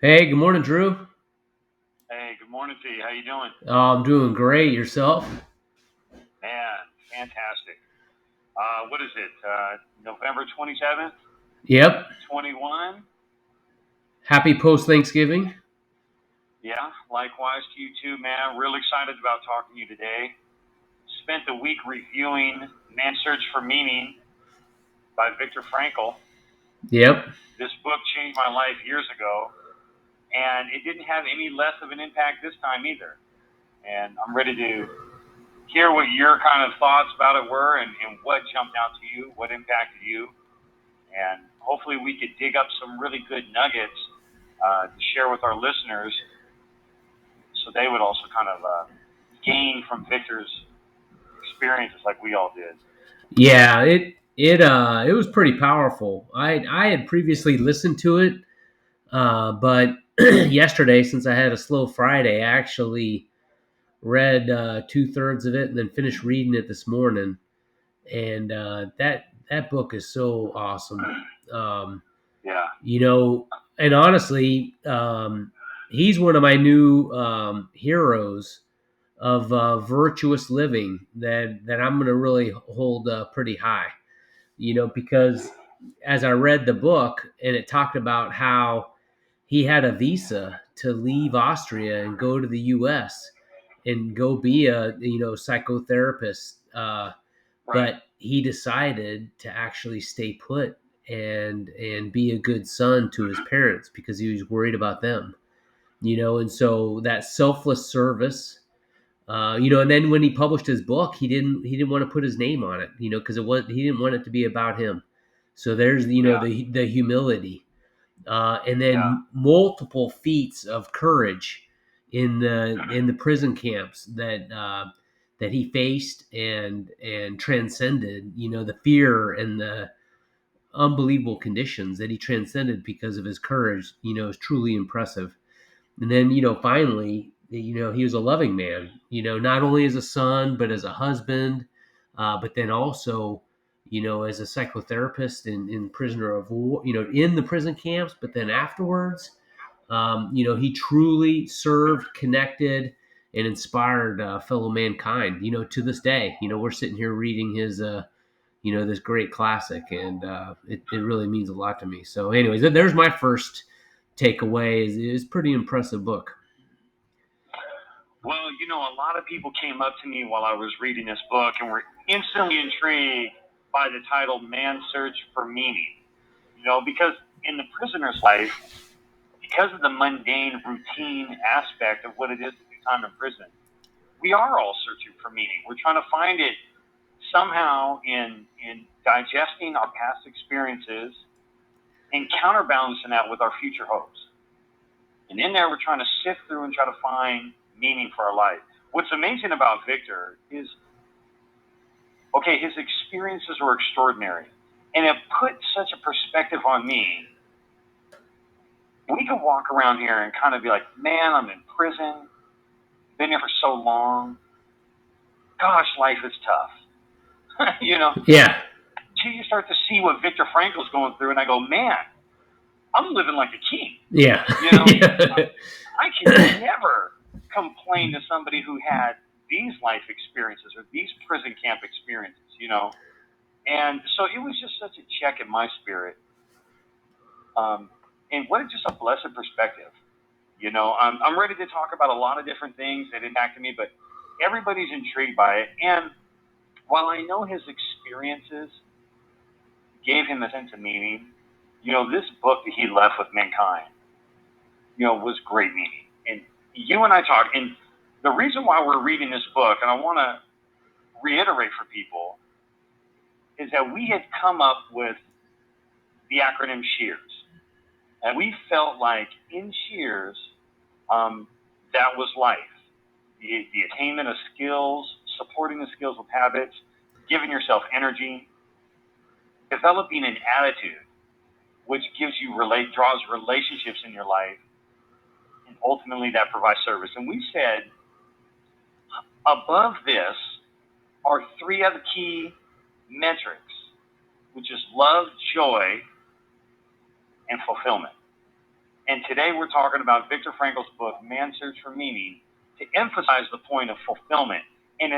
Hey, good morning, Drew. Hey, good morning to you. How you doing? I'm doing great. Yourself? Man, fantastic. What is it? November 27th, Yep. 21? Happy post Thanksgiving. Yeah, likewise to you too, man. Real excited about talking to you today. Spent the week reviewing Man's Search for Meaning by Viktor Frankl. Yep. This book changed my life years ago, and it didn't have any less of an impact this time either. And I'm ready to hear what your kind of thoughts about it were and what jumped out to you, what impacted you. And hopefully we could dig up some really good nuggets to share with our listeners so they would also kind of gain from Victor's experiences like we all did. Yeah. It was pretty powerful. I had previously listened to it, but yesterday, since I had a slow Friday, I actually read 2/3 of it and then finished reading it this morning. And that book is so awesome. Um, Yeah, you know, and honestly, he's one of my new heroes of virtuous living that I'm going to really hold pretty high. Because as I read the book and it talked about how he had a visa to leave Austria and go to the U.S. and go be a psychotherapist, right. but he decided to actually stay put and be a good son to his parents because he was worried about them. And so that selfless service, and then when he published his book, he didn't want to put his name on it, because he didn't want it to be about him. So there's Yeah, the humility, and yeah, then multiple feats of courage in the prison camps that he faced and transcended. The fear and the unbelievable conditions that he transcended because of his courage. Is truly impressive. And then, finally, he was a loving man, not only as a son, but as a husband, but then also, as a psychotherapist in prisoner of war, in the prison camps, but then afterwards, he truly served, connected, and inspired fellow mankind, to this day. We're sitting here reading his, this great classic, and it really means a lot to me. So, anyways, there's my first takeaway. Is pretty impressive book. well, a lot of people came up to me while I was reading this book and were instantly intrigued by the title Man's Search for Meaning. Because in the prisoner's life, because of the mundane routine aspect of what it is to do time in prison, we are all searching for meaning. We're trying to find it somehow in digesting our past experiences and counterbalancing that with our future hopes. And in there, we're trying to sift through and try to find meaning for our life. What's amazing about Victor is, okay, his experiences were extraordinary, and it put such a perspective on me. We could walk around here and kind of be like, man, I'm in prison, been here for so long. Gosh, life is tough. you know, Yeah, Till you start to see what Viktor Frankl's going through, and I go, man, I'm living like a king. yeah, You know, yeah, I can never complain to somebody who had these life experiences or these prison camp experiences. And so it was just such a check in my spirit. And what just a blessed perspective. I'm ready to talk about a lot of different things that impacted me, but everybody's intrigued by it. And while I know his experiences gave him a sense of meaning, this book that he left with mankind, was great meaning. And you and I talked, and the reason why we're reading this book, and I want to reiterate for people, is that we had come up with the acronym SHEARS. And we felt like in SHEARS, that was life. The attainment of skills, supporting the skills with habits, giving yourself energy, developing an attitude, which draws relationships in your life, and ultimately that provides service. And we said above this are three other key metrics, which is love, joy, and fulfillment. And today we're talking about Viktor Frankl's book, Man's Search for Meaning, to emphasize the point of fulfillment. And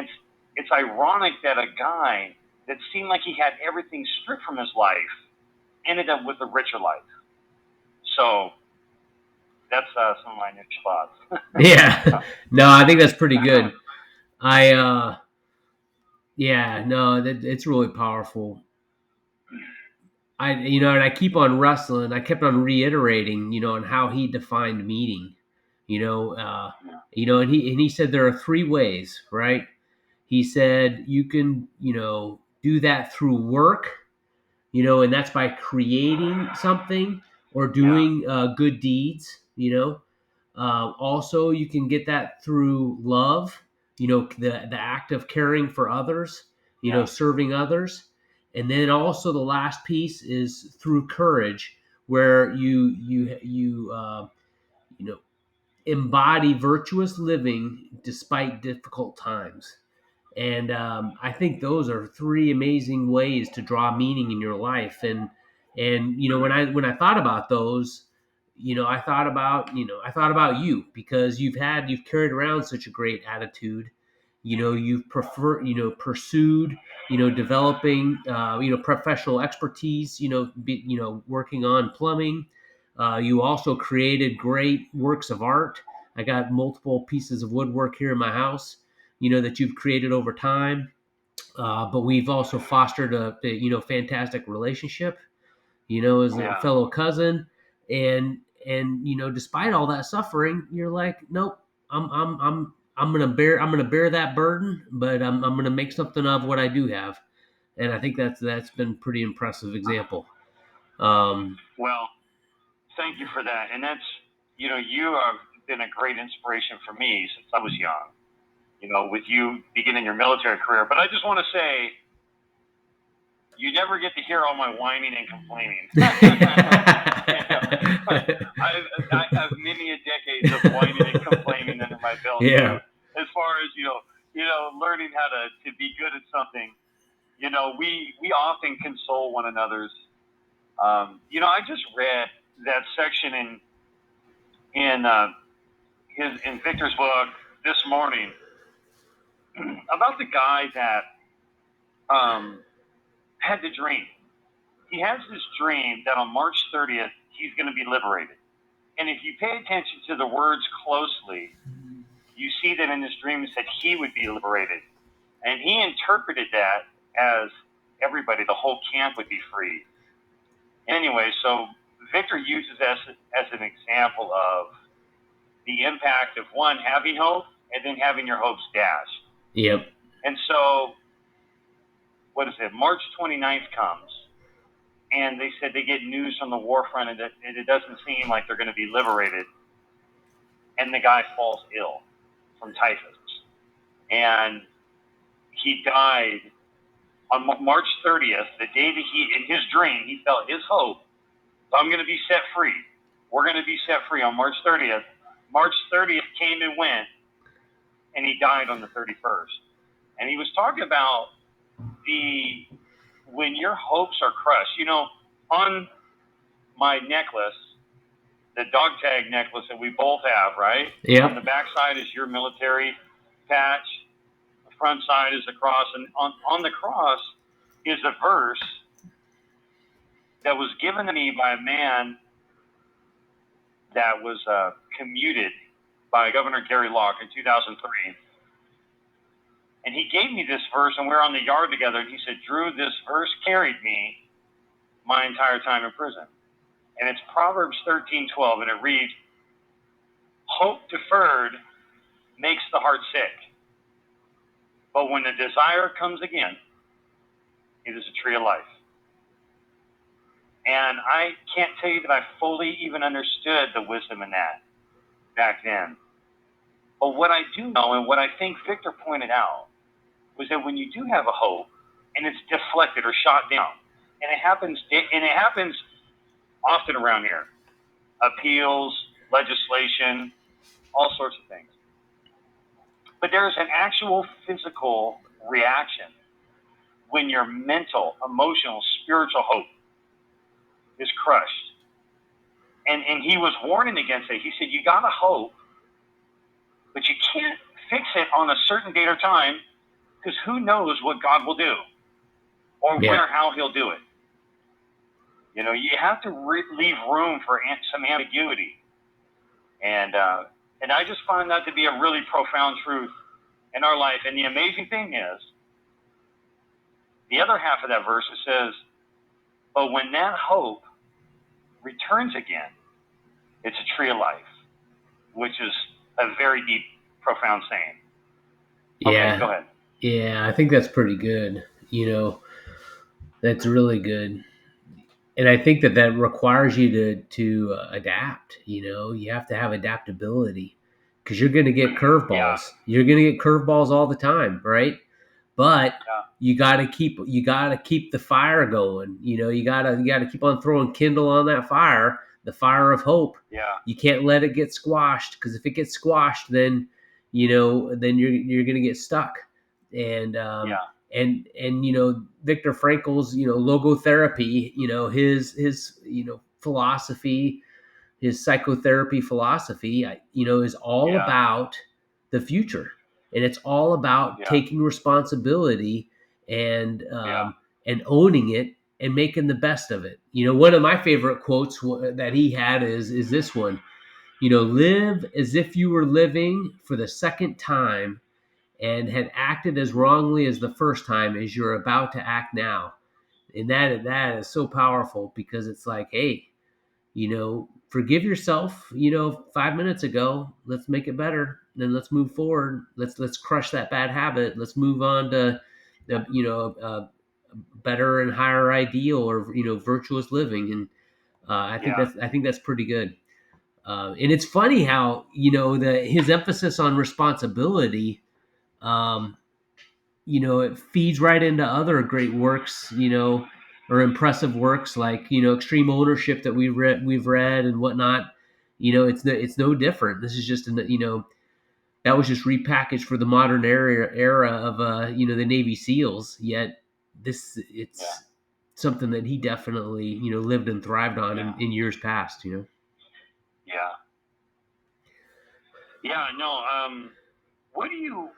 it's ironic that a guy that seemed like he had everything stripped from his life ended up with a richer life. So that's some of my initial thoughts. Yeah. No, I think that's pretty good. It's really powerful. And I keep on wrestling. I kept on reiterating, on how he defined meaning. You know, uh, and he said there are three ways, right? He said you can, do that through work, and that's by creating something or doing good deeds. Also, you can get that through love, the act of caring for others, serving others. And then also the last piece is through courage, where you know embody virtuous living despite difficult times. And I think those are three amazing ways to draw meaning in your life. And when I thought about those, I thought about you, because you've carried around such a great attitude. You've pursued, developing, professional expertise. Working on plumbing. You also created great works of art. I got multiple pieces of woodwork here in my house, that you've created over time. But we've also fostered a fantastic relationship, as a fellow cousin. And despite all that suffering, you're like, nope, I'm gonna bear that burden, but I'm gonna make something of what I do have. And I think that's been pretty impressive example. Well, thank you for that. And that's, you have been a great inspiration for me since I was young, with you beginning your military career. But I just want to say, you never get to hear all my whining and complaining. I have many a decades of whining and complaining under my belt Yeah. too. As far as learning how to be good at something. We often console one another's. I just read that section in Victor's book this morning about the guy that had the dream. He has this dream that on March 30th he's going to be liberated. And if you pay attention to the words closely, you see that in his dream it said he would be liberated. And he interpreted that as everybody, the whole camp would be freed. Anyway, so Victor uses as an example of the impact of one, having hope, and then having your hopes dashed. Yep. And so, what is it? March 29th comes, and they said they get news from the war front, and it doesn't seem like they're going to be liberated. And the guy falls ill from typhus. And he died on March 30th, the day that in his dream, he felt his hope. So I'm going to be set free. We're going to be set free on March 30th. March 30th came and went, and he died on the 31st. And he was talking about when your hopes are crushed. On my necklace, the dog tag necklace that we both have, right? Yeah. On the back side is your military patch. The front side is the cross. And on the cross is a verse that was given to me by a man that was commuted by Governor Gary Locke in 2003. And he gave me this verse, and we were on the yard together, and he said, Drew, this verse carried me my entire time in prison. And it's Proverbs 13:12, and it reads, hope deferred makes the heart sick, but when the desire comes again, it is a tree of life. And I can't tell you that I fully even understood the wisdom in that back then. But what I do know, and what I think Victor pointed out, was that when you do have a hope and it's deflected or shot down, and it happens often around here, appeals, legislation, all sorts of things. But there's an actual physical reaction when your mental, emotional, spiritual hope is crushed. And he was warning against it. He said, you got to hope, but you can't fix it on a certain date or time, because who knows what God will do or when or how he'll do it. You have to leave room for some ambiguity. And I just find that to be a really profound truth in our life. And the amazing thing is, the other half of that verse, it says, but when that hope returns again, it's a tree of life, which is a very deep, profound saying. Okay, go ahead. Yeah, I think that's pretty good. That's really good. And I think that requires you to adapt. You have to have adaptability, because you're going to get curveballs. Yeah. You're going to get curveballs all the time, right? But you got to keep the fire going. You got to keep on throwing kindle on that fire, the fire of hope. Yeah. You can't let it get squashed, because if it gets squashed, then then you're going to get stuck. And Viktor Frankl's logotherapy, his philosophy, his psychotherapy philosophy, is all about the future, and it's all about taking responsibility and owning it and making the best of it. One of my favorite quotes that he had is this one. Live as if you were living for the second time and had acted as wrongly as the first time as you're about to act now. And that is so powerful, because it's like, hey, forgive yourself, 5 minutes ago, let's make it better. Then let's move forward. Let's crush that bad habit. Let's move on to, a better and higher ideal, or, virtuous living. And I think that's pretty good. And it's funny how, his emphasis on responsibility, it feeds right into other great works, or impressive works like, Extreme Ownership that we've read and whatnot. It's no different. This is just that was just repackaged for the modern era of the Navy SEALs. Yet it's something that he definitely lived and thrived on in years past. Yeah. No. What do you,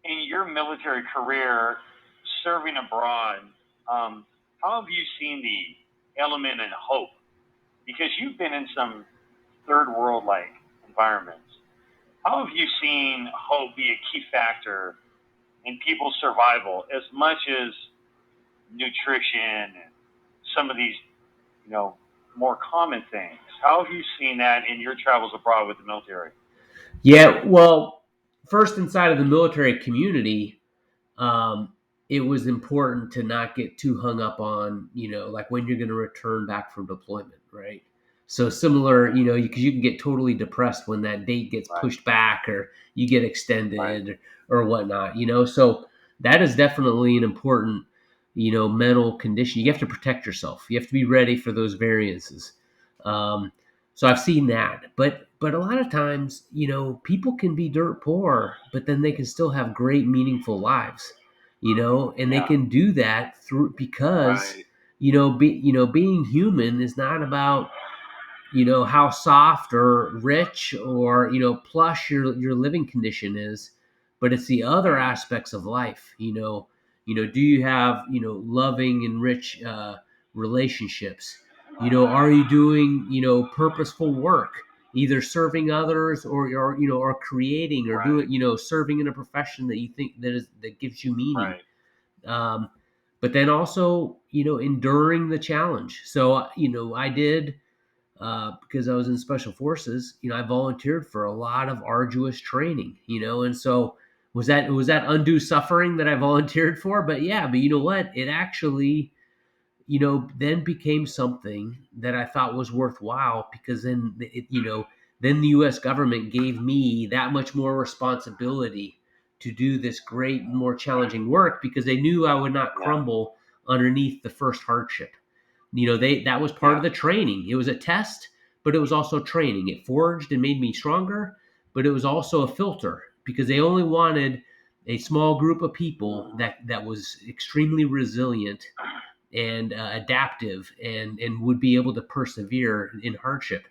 in your military career, serving abroad, how have you seen the element in hope? Because you've been in some third world-like environments. How have you seen hope be a key factor in people's survival, as much as nutrition and some of these, more common things? How have you seen that in your travels abroad with the military? Yeah, well, first, inside of the military community, it was important to not get too hung up on, like when you're going to return back from deployment, right? So similar, because you can get totally depressed when that date gets pushed back, or you get extended, or whatnot, So that is definitely an important, mental condition. You have to protect yourself. You have to be ready for those variances. So I've seen that, but a lot of times, people can be dirt poor, but then they can still have great, meaningful lives, and they can do that because, being human is not about, how soft or rich or, plush your living condition is, but it's the other aspects of life. Do you have, loving and rich relationships? Are you doing, purposeful work, either serving others or creating, or doing, serving in a profession that you think that gives you meaning. But then also, enduring the challenge. So, I did, because I was in special forces, I volunteered for a lot of arduous training, and so was that undue suffering that I volunteered for? But you know what? It actually, then became something that I thought was worthwhile, because then then the U.S. government gave me that much more responsibility to do this great, more challenging work, because they knew I would not crumble underneath the first hardship. That was part of the training. It was a test, but it was also training. It forged and made me stronger, but it was also a filter, because they only wanted a small group of people that was extremely resilient and adaptive, and would be able to persevere in hardship.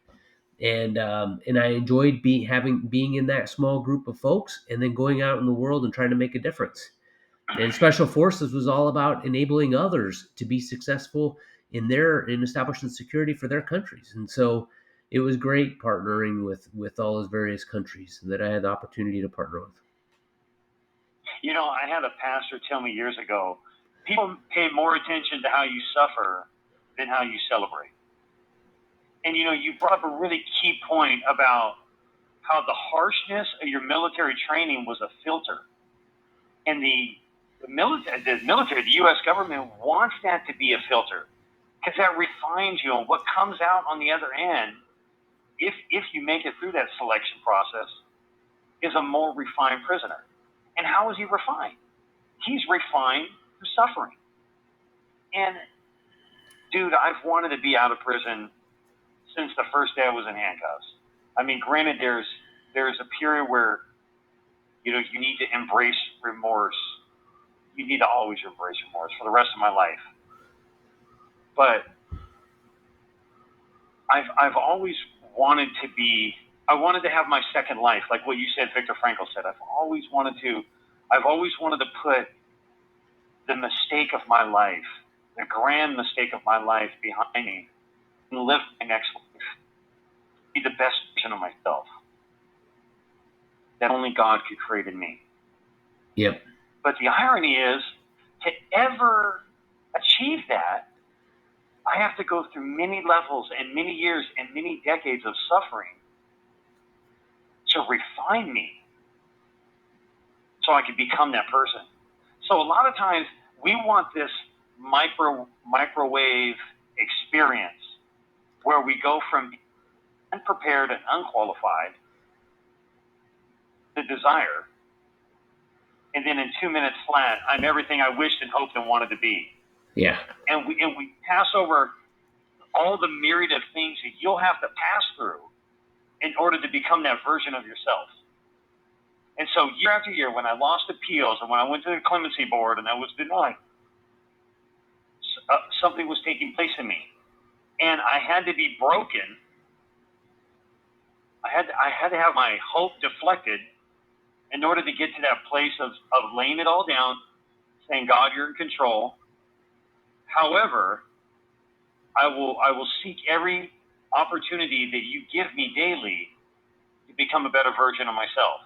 And I enjoyed being in that small group of folks, and then going out in the world and trying to make a difference. And Special Forces was all about enabling others to be successful in establishing security for their countries. And so it was great partnering with all those various countries that I had the opportunity to partner with. I had a pastor tell me years ago, people pay more attention to how you suffer than how you celebrate. And you brought up a really key point about how the harshness of your military training was a filter. And the military, the U.S. government wants that to be a filter, because that refines you. And what comes out on the other end, if you make it through that selection process, is a more refined prisoner. And how is he refined? He's refined through suffering. And dude, I've wanted to be out of prison since the first day I was in handcuffs. I mean, granted, there's a period where you need to embrace remorse. You need to always embrace remorse for the rest of my life. But I've always wanted to be. I wanted to have my second life, like what you said, Viktor Frankl said. I've always wanted to put the mistake of my life, the grand mistake of my life, behind me, and live my next life, be the best version of myself that only God could create in me. Yep. But the irony is, to ever achieve that, I have to go through many levels and many years and many decades of suffering to refine me so I could become that person. So a lot of times we want this microwave experience where we go from unprepared and unqualified to desire, and then in 2 minutes flat, I'm everything I wished and hoped and wanted to be. Yeah. And we pass over all the myriad of things that you'll have to pass through in order to become that version of yourself. And so year after year, when I lost appeals and when I went to the clemency board and I was denied, something was taking place in me. And I had to be broken. I had to have my hope deflected in order to get to that place of laying it all down, saying, God, you're in control. However, I will seek every opportunity that you give me daily to become a better version of myself.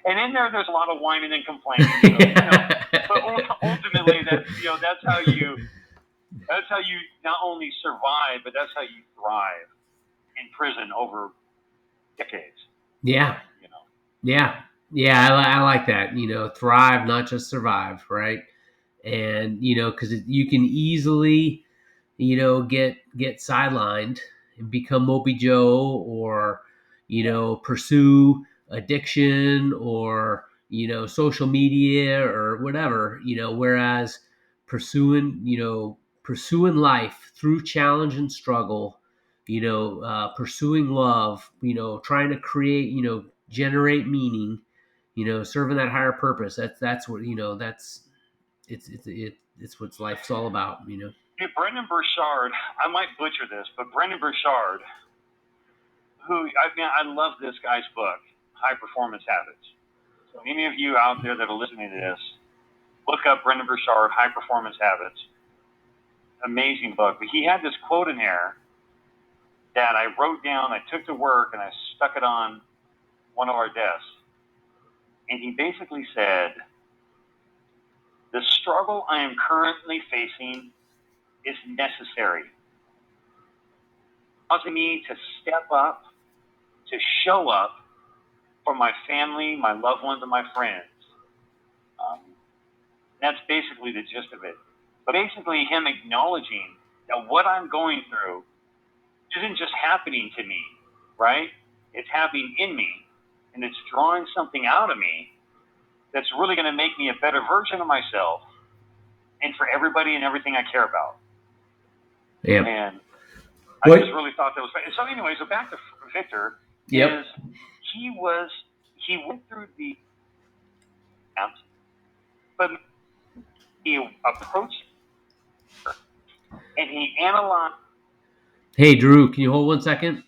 And in there's a lot of whining and complaining. But ultimately, that's how you not only survive, but that's how you thrive in prison over decades. Yeah. Yeah. Yeah. I like that. Thrive, not just survive, right? And because you can easily get sidelined and become Moby Joe, or pursue addiction, or social media or whatever, whereas pursuing life through challenge and struggle, pursuing love, trying to create, generate meaning, serving that higher purpose. That's what it's what life's all about. Hey, Brendan Burchard, I might butcher this, but Brendan Burchard, I love this guy's book, High Performance Habits. So any of you out there that are listening to this, look up Brendan Burchard, High Performance Habits. Amazing book. But he had this quote in there that I wrote down, I took to work, and I stuck it on one of our desks. And he basically said, the struggle I am currently facing is necessary, causing me to step up, to show up for my family, my loved ones, and my friends. That's basically the gist of it. But basically him acknowledging that what I'm going through isn't just happening to me, right? It's happening in me, and it's drawing something out of me that's really going to make me a better version of myself and for everybody and everything I care about. Yeah. And I just really thought that was great. So anyway, so back to Viktor. Yep. He went through the camps, but he approached And he analyzed. Hey, Drew, can you hold 1 second?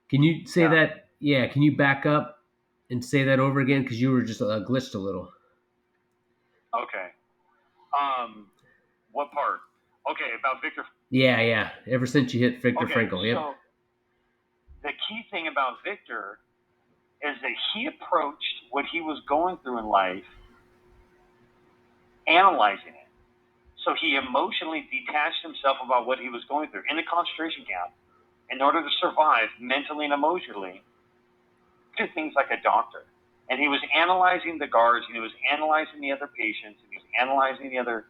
Can you say Yeah. that? Yeah, can you back up and say that over again? Because you were just glitched a little. Okay. What part? Okay, about Viktor. Yeah. Ever since you hit Viktor Okay, Frankl, yep. so the key thing about Viktor is that he approached what he was going through in life, analyzing it. So he emotionally detached himself about what he was going through in the concentration camp in order to survive mentally and emotionally. Do things like a doctor. And he was analyzing the guards, and he was analyzing the other patients, and he was analyzing the other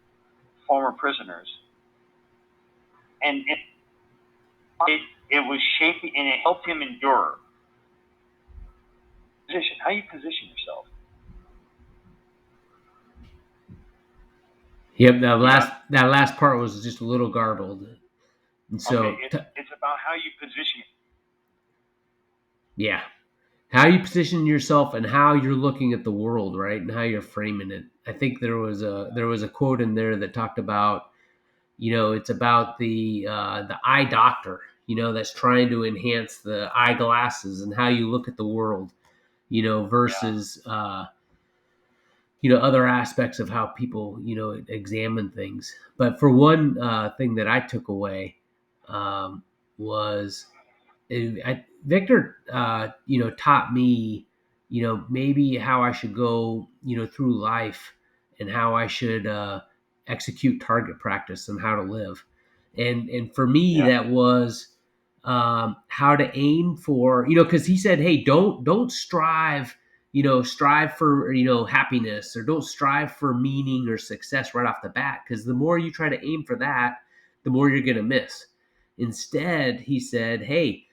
former prisoners. And it was shaping, and it helped him endure. Position. How you position yourself. Yep, You know, that last part was just a little garbled. And okay, so, it's about how you position. yeah, how you position yourself and how you're looking at the world, right? And how you're framing it. I think there was a quote in there that talked about, it's about the eye doctor, that's trying to enhance the eyeglasses and how you look at the world, Yeah, versus other aspects of how people examine things. But for one thing that I took away was Victor, taught me, maybe how I should go, through life and how I should execute target practice and how to live. And for me, yeah, that was how to aim for, because he said, hey, don't strive, strive for, happiness, or don't strive for meaning or success right off the bat, because the more you try to aim for that, the more you're going to miss. Instead, he said, hey,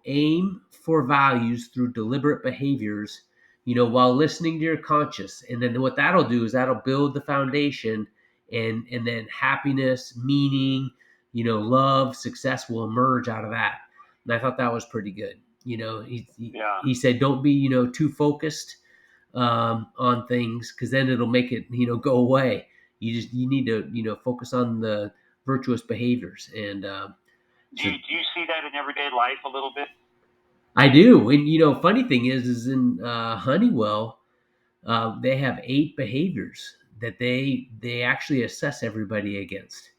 aim for values through deliberate behaviors, while listening to your conscious. And then what that'll do is that'll build the foundation, and then happiness, meaning, love, success will emerge out of that. And I thought that was pretty good. yeah. He said, don't be, too focused on things, because then it'll make it, go away. You need to, focus on the virtuous behaviors. And so Do you see that in everyday life a little bit? I do. And funny thing is in Honeywell, they have 8 behaviors that they actually assess everybody against,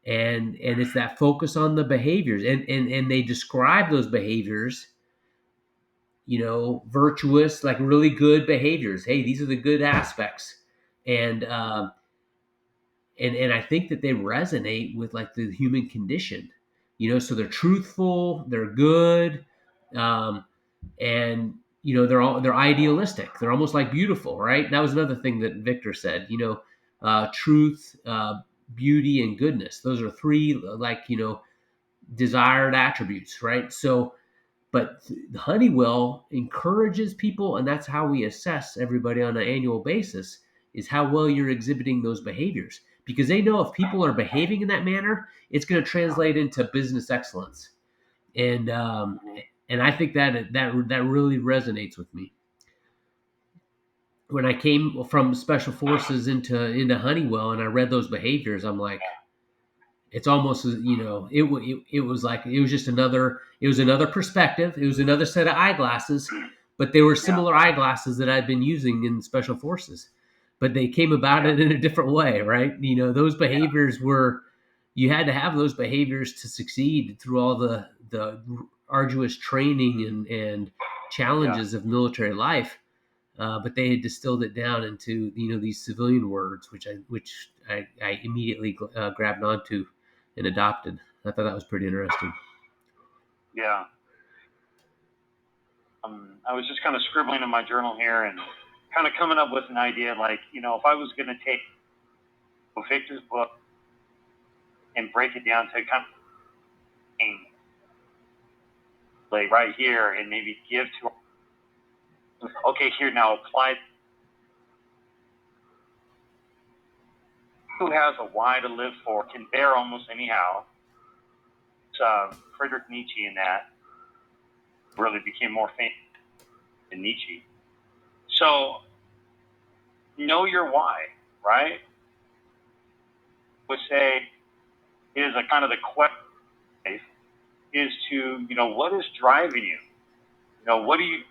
and it's that focus on the behaviors, and they describe those behaviors, virtuous, like really good behaviors. Hey, these are the good aspects, and Mm-hmm. and I think that they resonate with like the human condition, so they're truthful, they're good, um, and they're idealistic, they're almost like beautiful, right? That was another thing that Victor said, truth, beauty, and goodness. Those are 3 like desired attributes, right? So but Honeywell encourages people, and that's how we assess everybody on an annual basis, is how well you're exhibiting those behaviors. Because they know if people are behaving in that manner, it's going to translate into business excellence. And Mm-hmm. and I think that really resonates with me. When I came from special forces into Honeywell, and I read those behaviors, I'm like, it's almost, it was like it was just another perspective, it was another set of eyeglasses, but they were Yeah, similar eyeglasses that I'd been using in special forces, but they came about yeah, it in a different way, right? Those yeah, behaviors were, you had to have those behaviors to succeed through all the arduous training and yeah, challenges of military life. But they had distilled it down into these civilian words, which I immediately grabbed onto and adopted. I thought that was pretty interesting. yeah. I was just kind of scribbling in my journal here and kind of coming up with an idea, like, if I was going to take Victor's book and break it down to kind of like right here and maybe give to, okay, here now apply. Who has a why to live for can bear almost anyhow. It's Friedrich Nietzsche in that really became more famous than Nietzsche. So know your why, right? Would say is a kind of the question is to, what is driving you? What do you,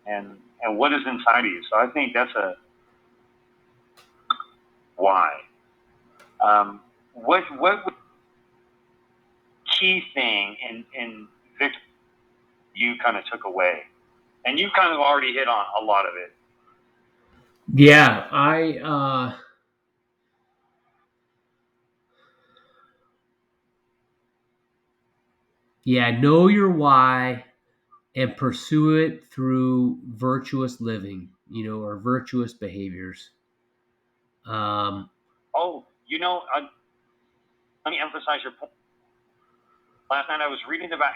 and what is inside of you? So I think that's a why. What key thing in Victor you kind of took away? And you kind of already hit on a lot of it. Yeah, know your why and pursue it through virtuous living, or virtuous behaviors. Let me emphasize your point. Last night I was reading about.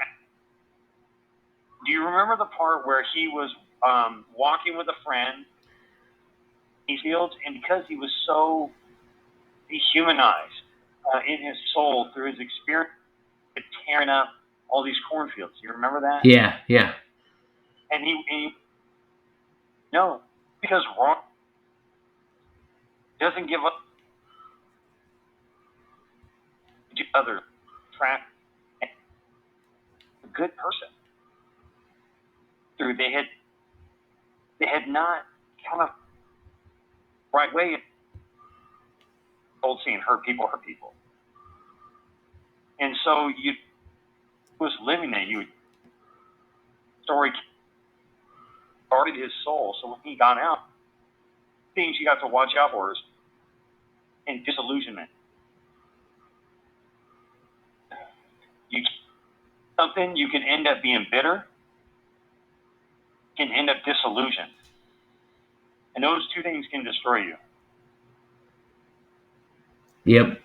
Do you remember the part where he was walking with a friend in these fields, and because he was so dehumanized in his soul through his experience, tearing up all these cornfields? You remember that? Yeah. And he no, because wrong doesn't give up to others. Track a good person through they had not come up right way. Old saying, hurt people, and so you was living that you story started his soul. So when he got out, things you got to watch out for is and disillusionment. You can end up being bitter, can end up disillusioned. And those two things can destroy you. Yep.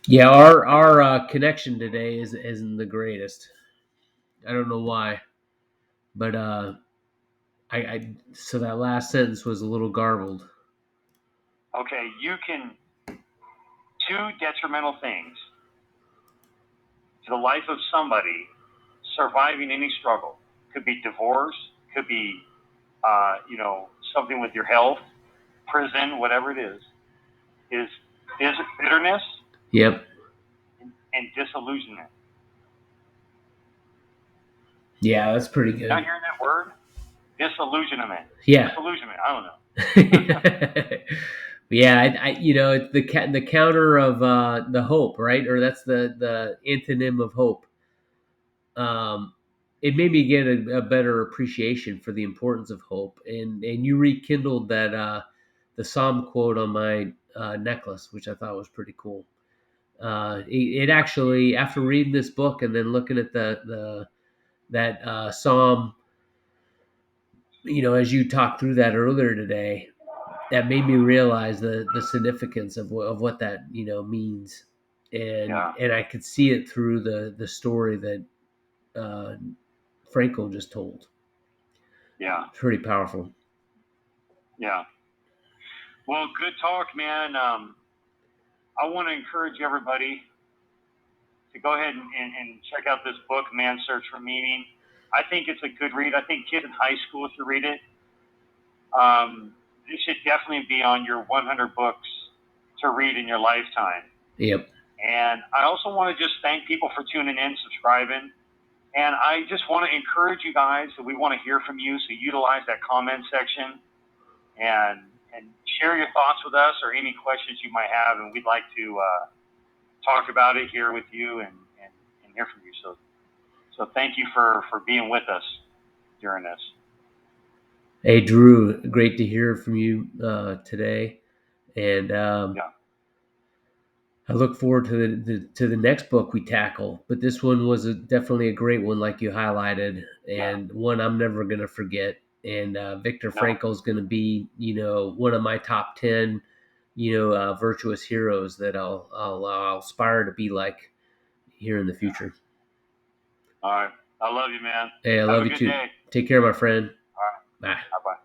Yeah, our connection today isn't the greatest. I don't know why, but I so that last sentence was a little garbled. Okay, you can two detrimental things to the life of somebody surviving any struggle. Could be divorce, could be something with your health, prison, whatever it is bitterness. Yep. And disillusionment. Yeah, that's pretty good. Not hearing that word? Disillusionment. Yeah. Disillusionment. I don't know. Yeah, it's the counter of the hope, right? Or that's the antonym of hope. It made me get a better appreciation for the importance of hope, and you rekindled that the Psalm quote on my necklace, which I thought was pretty cool. It actually, after reading this book and then looking at that Psalm, as you talked through that earlier today, that made me realize the significance of what that means, and I could see it through the story that Frankl just told. Yeah, pretty powerful. Yeah. Well, good talk, man. I want to encourage everybody to go ahead and check out this book, Man's Search for Meaning. I think it's a good read. I think kids in high school should read it. It should definitely be on your 100 books to read in your lifetime. Yep. And I also want to just thank people for tuning in, subscribing. And I just want to encourage you guys that we want to hear from you. So utilize that comment section and share your thoughts with us or any questions you might have. And we'd like to talk about it here with you and hear from you. So thank you for being with us during this. Hey, Drew, great to hear from you today. And I look forward to the next book we tackle. But this one was definitely a great one, like you highlighted, and one I'm never going to forget. And Viktor Frankl is going to be, one of my top 10, virtuous heroes that I'll aspire to be like here in the future. All right. I love you, man. Hey, I love you too. Day. Take care, my friend. All right. Bye. Bye-bye.